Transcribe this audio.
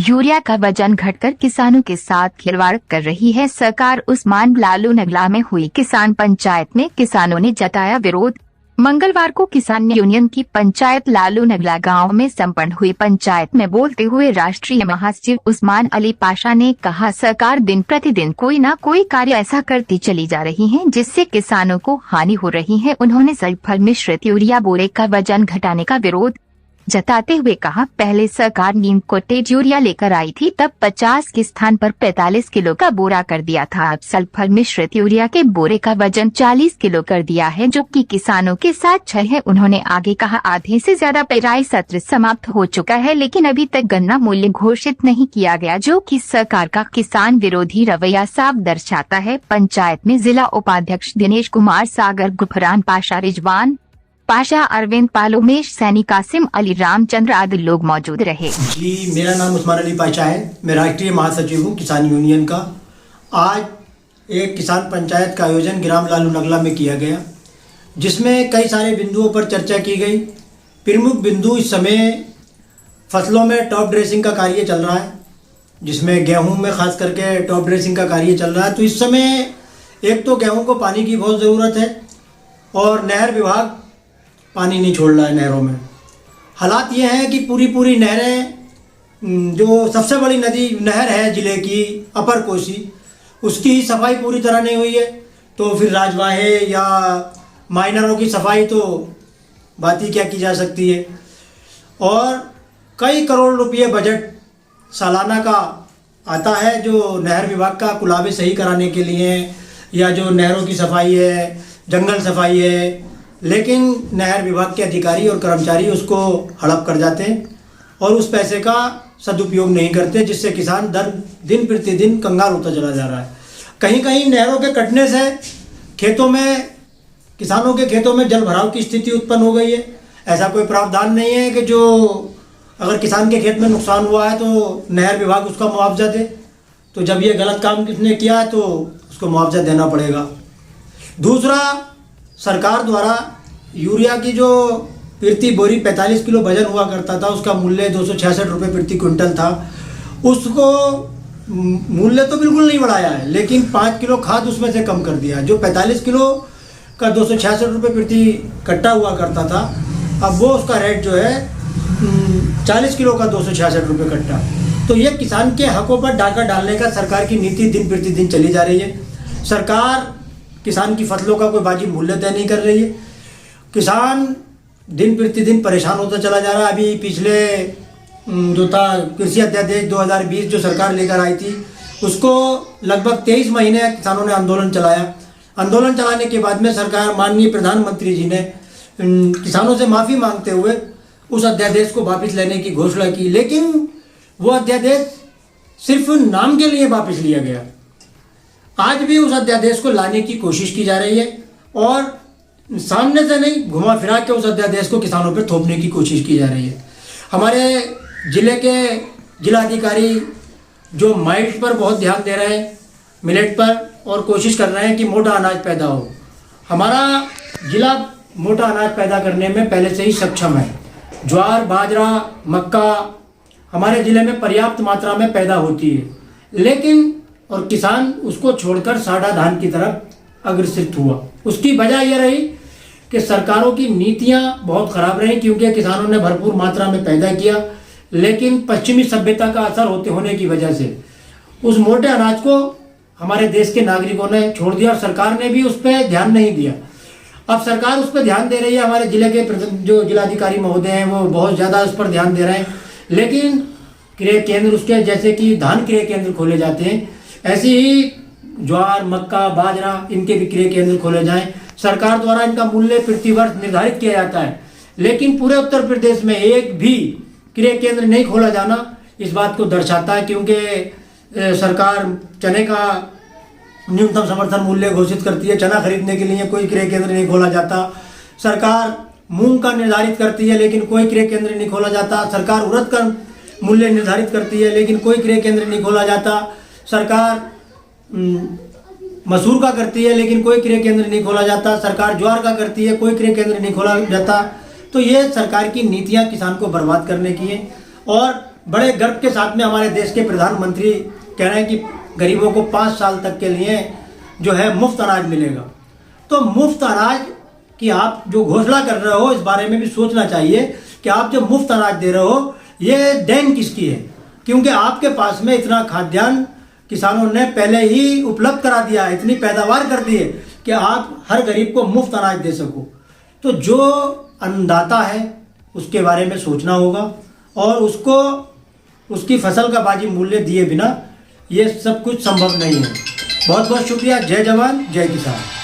Urea का वजन घटकर किसानों के साथ खिलवाड़ कर रही है सरकार। उस्मान लालू नगला में हुई किसान पंचायत में किसानों ने जताया विरोध। मंगलवार को किसान यूनियन की पंचायत लालू नगला गांव में संपन्न हुई पंचायत में बोलते हुए राष्ट्रीय महासचिव उस्मान अली पाशा ने कहा, सरकार दिन प्रतिदिन कोई न कोई कार्य ऐसा करती चली जा रही है जिससे किसानों को हानि हो रही है। उन्होंने सल्फर मिश्रित यूरिया बोरे का वजन घटाने का विरोध जताते हुए कहा, पहले सरकार नीम कोटेड यूरिया लेकर आई थी, तब 50 के स्थान पर 45 किलो का बोरा कर दिया था। अब सल्फर मिश्रित यूरिया के बोरे का वजन 40 किलो कर दिया है, जो कि किसानों के साथ छल है। उन्होंने आगे कहा, आधे से ज्यादा पेराई सत्र समाप्त हो चुका है, लेकिन अभी तक गन्ना मूल्य घोषित नहीं किया गया, जो कि सरकार का किसान विरोधी रवैया साफ दर्शाता है। पंचायत में जिला उपाध्यक्ष दिनेश कुमार, सागर गुफरान पाशा, रिजवान पाशा, अरविंद पाल, उमेश सैनी, कासिम अली, रामचंद्र आदि लोग मौजूद रहे। जी, मेरा नाम उस्मान अली पाशा है। मैं राष्ट्रीय महासचिव हूँ किसान यूनियन का। आज एक किसान पंचायत का आयोजन ग्राम लालू नगला में किया गया, जिसमें कई सारे बिंदुओं पर चर्चा की गई। प्रमुख बिंदु इस समय फसलों में टॉप ड्रेसिंग का कार्य चल रहा है, जिसमें गेहूं में खास करके टॉप ड्रेसिंग का कार्य चल रहा है। तो इस समय एक तो गेहूं को पानी की बहुत ज़रूरत है और नहर विभाग पानी नहीं छोड़ रहा है नहरों में। हालात ये हैं कि पूरी नहरें, जो सबसे बड़ी नहर है ज़िले की अपर कोसी, उसकी सफाई पूरी तरह नहीं हुई है। तो फिर राजवाहे या माइनरों की सफाई तो बात ही क्या की जा सकती है। और कई करोड़ रुपये बजट सालाना का आता है जो नहर विभाग का कुलाबे सही कराने के लिए, या जो नहरों की सफाई है, जंगल सफाई है, लेकिन नहर विभाग के अधिकारी और कर्मचारी उसको हड़प कर जाते हैं और उस पैसे का सदुपयोग नहीं करते, जिससे किसान दिन प्रतिदिन कंगाल होता चला जा रहा है। कहीं कहीं नहरों के कटने से खेतों में, किसानों के खेतों में जल भराव की स्थिति उत्पन्न हो गई है। ऐसा कोई प्रावधान नहीं है कि जो अगर किसान के खेत में नुकसान हुआ है तो नहर विभाग उसका मुआवजा दे। तो जब ये गलत काम किसने किया है तो उसको मुआवजा देना पड़ेगा। दूसरा, सरकार द्वारा यूरिया की जो प्रति बोरी 45 किलो वजन हुआ करता था, उसका मूल्य 266 रुपये प्रति क्विंटल था। उसको मूल्य तो बिल्कुल नहीं बढ़ाया है, लेकिन 5 किलो खाद उसमें से कम कर दिया। जो 45 किलो का 266 रुपये प्रति कट्टा हुआ करता था, अब वो उसका रेट जो है 40 किलो का 266 रुपये कट्टा। तो ये किसान के हकों पर डाका डालने का सरकार की नीति दिन प्रतिदिन चली जा रही है। सरकार किसान की फसलों का कोई वाजिब मूल्य तय नहीं कर रही है। किसान दिन प्रतिदिन परेशान होता चला जा रहा है। अभी पिछले जो था कृषि अध्यादेश 2020 जो सरकार लेकर आई थी, उसको लगभग 23 महीने किसानों ने आंदोलन चलाया। आंदोलन चलाने के बाद में सरकार, माननीय प्रधानमंत्री जी ने किसानों से माफ़ी मांगते हुए उस अध्यादेश को वापस लेने की घोषणा की, लेकिन वो अध्यादेश सिर्फ नाम के लिए वापस लिया गया। आज भी उस अध्यादेश को लाने की कोशिश की जा रही है और सामने से नहीं, घुमा फिरा के उस अध्यादेश को किसानों पर थोपने की कोशिश की जा रही है। हमारे ज़िले के जिलाधिकारी जो माइट पर बहुत ध्यान दे रहे हैं, मिलेट पर, और कोशिश कर रहे हैं कि मोटा अनाज पैदा हो। हमारा ज़िला मोटा अनाज पैदा करने में पहले से ही सक्षम है। ज्वार, बाजरा, मक्का हमारे ज़िले में पर्याप्त मात्रा में पैदा होती है, लेकिन और किसान उसको छोड़कर साढ़ा धान की तरफ अग्रसित हुआ। उसकी वजह यह रही कि सरकारों की नीतियां बहुत खराब रही, क्योंकि किसानों ने भरपूर मात्रा में पैदा किया, लेकिन पश्चिमी सभ्यता का असर होने की वजह से उस मोटे अनाज को हमारे देश के नागरिकों ने छोड़ दिया और सरकार ने भी उस पर ध्यान नहीं दिया। अब सरकार उस पर ध्यान दे रही है। हमारे ज़िले के जो जिलाधिकारी महोदय हैं वो बहुत ज़्यादा उस पर ध्यान दे रहे हैं, लेकिन क्रय केंद्र उसके, जैसे कि धान क्रय केंद्र खोले जाते हैं, ऐसे ही ज्वार, मक्का, बाजरा, इनके भी क्रय केंद्र खोले जाएं। सरकार द्वारा इनका मूल्य प्रति वर्ष निर्धारित किया जाता है, लेकिन पूरे उत्तर प्रदेश में एक भी क्रय केंद्र नहीं खोला जाना इस बात को दर्शाता है, क्योंकि सरकार चने का न्यूनतम समर्थन मूल्य घोषित करती है। चना खरीदने के लिए कोई क्रय केंद्र नहीं खोला जाता। सरकार मूंग का निर्धारित करती है, लेकिन कोई क्रय केंद्र नहीं खोला जाता। सरकार उड़द का मूल्य निर्धारित करती है, लेकिन कोई क्रय केंद्र नहीं खोला जाता। सरकार मसूर का करती है, लेकिन कोई क्रय केंद्र नहीं खोला जाता। सरकार ज्वार का करती है, कोई क्रय केंद्र नहीं खोला जाता। तो ये सरकार की नीतियां किसान को बर्बाद करने की है और बड़े गर्व के साथ में हमारे देश के प्रधानमंत्री कह रहे हैं कि गरीबों को 5 साल तक के लिए जो है मुफ्त अनाज मिलेगा। तो मुफ्त अनाज की आप जो घोषणा कर रहे हो, इस बारे में भी सोचना चाहिए कि आप जो मुफ्त अनाज दे रहे हो ये देन किसकी है, क्योंकि आपके पास में इतना खाद्यान्न किसानों ने पहले ही उपलब्ध करा दिया है, इतनी पैदावार कर दी है कि आप हर गरीब को मुफ्त अनाज दे सको। तो जो अन्नदाता है उसके बारे में सोचना होगा और उसको उसकी फसल का वाजिब मूल्य दिए बिना ये सब कुछ संभव नहीं है। बहुत बहुत शुक्रिया। जय जवान जय किसान।